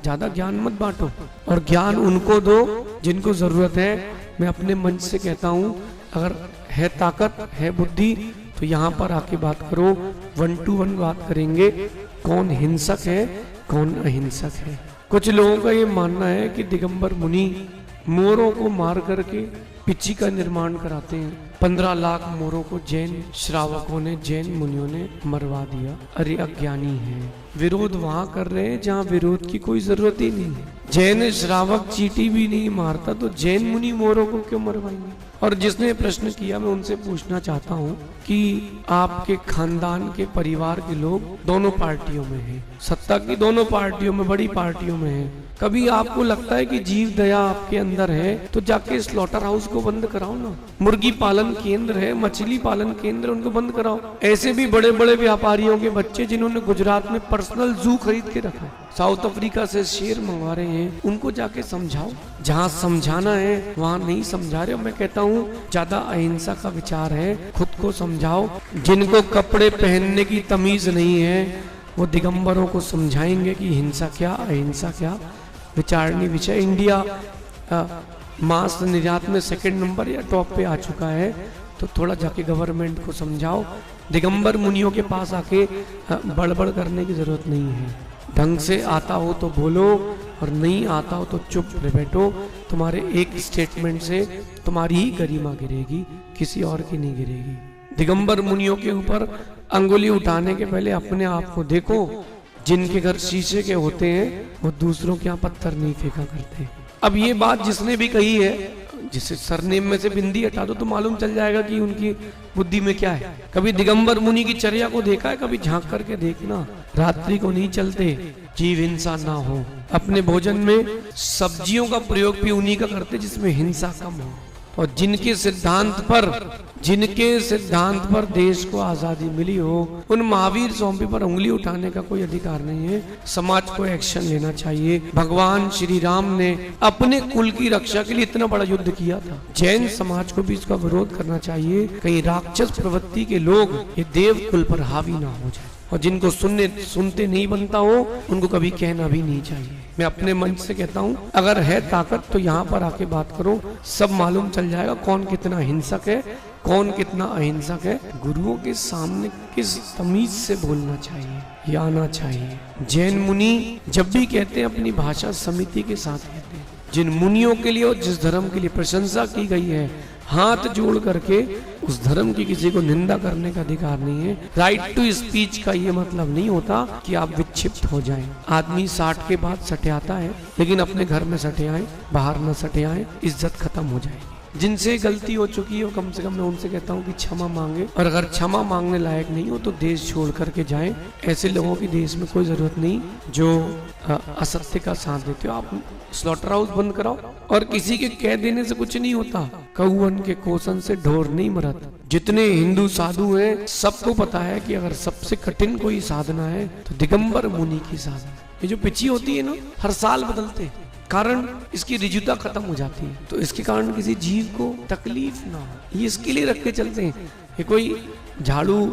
ज्यादा ज्ञान मत बांटो और ज्ञान उनको दो जिनको जरूरत है। मैं अपने मंच से कहता हूँ, अगर है ताकत है बुद्धि तो यहाँ पर आके बात करो, 1 to 1 बात करेंगे, कौन हिंसक है कौन अहिंसक है। कुछ लोगों का ये मानना है कि दिगंबर मुनि मोरों को मार करके पिच्ची का निर्माण कराते हैं। 15 लाख मोरों को जैन श्रावकों ने, जैन मुनियों ने मरवा दिया। अरे अज्ञानी है, विरोध वहां कर रहे हैं जहां विरोध की कोई जरूरत ही नहीं है। जैन श्रावक चींटी भी नहीं मारता तो जैन मुनि मोरों को क्यों मरवाएंगे। और जिसने प्रश्न किया मैं उनसे पूछना चाहता हूँ कि आपके खानदान के परिवार के लोग दोनों पार्टियों में हैं, सत्ता की दोनों पार्टियों में, बड़ी पार्टियों में हैं। कभी आपको लगता है कि जीव दया आपके अंदर है तो जाके स्लॉटर हाउस को बंद कराओ ना। मुर्गी पालन केंद्र है, मछली पालन केंद्र, उनको बंद कराओ। ऐसे भी बड़े बड़े व्यापारियों के बच्चे जिन्होंने गुजरात में पर्सनल जू खरीद के रखा है, साउथ अफ्रीका से शेर मंगवा रहे हैं, उनको जाके समझाओ। जहाँ समझाना है वहाँ नहीं समझा रहे हो। मैं कहता हूँ ज्यादा अहिंसा का विचार है, खुद को समझाओ। जिनको कपड़े पहनने की तमीज नहीं है वो दिगंबरों को समझाएंगे कि हिंसा क्या अहिंसा क्या। विचारणीय विषय। इंडिया मांस निर्यात में 2nd नंबर या टॉप पे आ चुका है, तो थोड़ा जाके गवर्नमेंट को समझाओ। दिगंबर मुनियों के पास आके बड़बड़ करने की जरूरत नहीं है। ढंग से आता हो तो बोलो और नहीं आता हो तो चुप रह बैठो। तुम्हारे एक स्टेटमेंट से तुम्हारी ही गरिमा गिरेगी, किसी और की नहीं गिरेगी। दिगंबर मुनियों के ऊपर अंगुली उठाने के पहले अपने आप को देखो। जिनके घर शीशे के होते हैं वो दूसरों के यहाँ पत्थर नहीं फेंका करते। अब ये बात जिसने भी कही है, जिसे सरनेम में से बिंदी हटा दो तो मालूम चल जाएगा कि उनकी बुद्धि में क्या है। कभी दिगंबर मुनि की चर्या को देखा है? कभी झांक करके देखना। रात्रि को नहीं चलते, जीव हिंसा ना हो। अपने भोजन में सब्जियों का प्रयोग भी उन्हीं का करते जिसमें हिंसा कम हो। और जिनके सिद्धांत पर देश को आजादी मिली हो, उन महावीर स्वामी पर उंगली उठाने का कोई अधिकार नहीं है। समाज को एक्शन लेना चाहिए। भगवान श्री राम ने अपने कुल की रक्षा के लिए इतना बड़ा युद्ध किया था। जैन समाज को भी इसका विरोध करना चाहिए, कहीं राक्षस प्रवृत्ति के लोग ये देव कुल पर हावी ना हो जाए। और जिनको सुनते नहीं बनता हो उनको कभी कहना भी नहीं चाहिए। मैं अपने मंच से कहता हूँ, अगर है ताकत तो यहाँ पर आके बात करो, सब मालूम चल जाएगा कौन कितना हिंसक है कौन कितना अहिंसक है। गुरुओं के सामने किस तमीज से बोलना चाहिए ये आना चाहिए। जैन मुनि जब भी कहते हैं अपनी भाषा समिति के साथ कहते हैं। जिन मुनियों के लिए और जिस धर्म के लिए प्रशंसा की गई है, हाथ जोड़ करके उस धर्म की किसी को निंदा करने का अधिकार नहीं है। राइट टू स्पीच का ये मतलब नहीं होता कि आप विक्षिप्त हो जाएं। आदमी 60 के बाद सठियाता है, लेकिन अपने घर में सठियाएं, बाहर न सठियाएं, इज्जत खत्म हो जाएगी। जिनसे गलती हो चुकी हो कम से कम मैं उनसे कहता हूँ कि क्षमा मांगे, और अगर क्षमा मांगने लायक नहीं हो तो देश छोड़ करके जाएं। ऐसे लोगों की देश में कोई जरूरत नहीं जो असत्य का साथ देते हो। आप स्लॉटर हाउस बंद कराओ। और किसी के कह देने से कुछ नहीं होता। कौवन के कोसन से ढोर नहीं मरत। जितने हिंदू साधु हैं सबको पता है कि अगर सबसे कठिन कोई साधना है तो दिगंबर मुनि की साधना। ये जो पिची होती है ना, हर साल बदलते हैं, कारण इसकी रिजुता खत्म हो जाती है, तो इसके कारण किसी जीव को तकलीफ ना हो, ये इसके लिए रख के चलते हैं। ये कोई जादू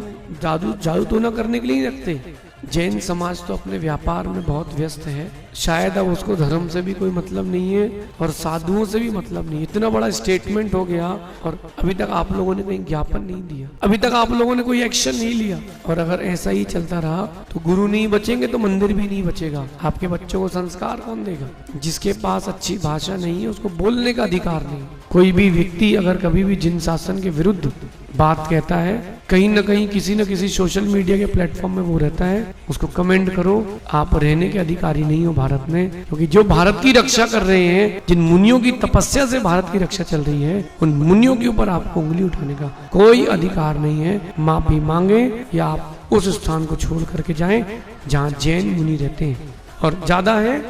तो ना करने के लिए ही रखते। जैन समाज तो अपने व्यापार में बहुत व्यस्त है, शायद अब उसको धर्म से भी कोई मतलब नहीं है और साधुओं से भी मतलब नहीं। इतना बड़ा स्टेटमेंट हो गया और अभी तक आप लोगों ने कहीं ज्ञापन नहीं दिया, अभी तक आप लोगों ने कोई एक्शन नहीं लिया। और अगर ऐसा ही चलता रहा तो गुरु नहीं बचेंगे तो मंदिर भी नहीं बचेगा। आपके बच्चों को संस्कार कौन देगा? जिसके पास अच्छी भाषा नहीं है उसको बोलने का अधिकार नहीं। कोई भी व्यक्ति अगर कभी भी जिन शासन के विरुद्ध बात कहता है, कहीं ना कहीं किसी न किसी सोशल मीडिया के प्लेटफॉर्म में वो रहता है, उसको कमेंट करो। आप रहने के अधिकारी नहीं हो भारत में, क्योंकि जो भारत की रक्षा कर रहे हैं, जिन मुनियों की तपस्या से भारत की रक्षा चल रही है, उन मुनियों के ऊपर आपको उंगली उठाने का कोई अधिकार नहीं है। माफी मांगे या आप उस स्थान को छोड़ करके जाएं जहाँ जैन मुनि रहते हैं। और ज्यादा है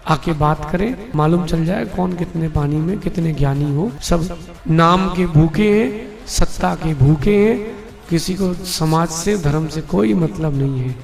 आके बात करें, मालूम चल जाए कौन कितने पानी में कितने ज्ञानी हो। सब नाम के भूखे हैं, सत्ता के भूखे हैं, किसी को समाज से धर्म से कोई मतलब नहीं है।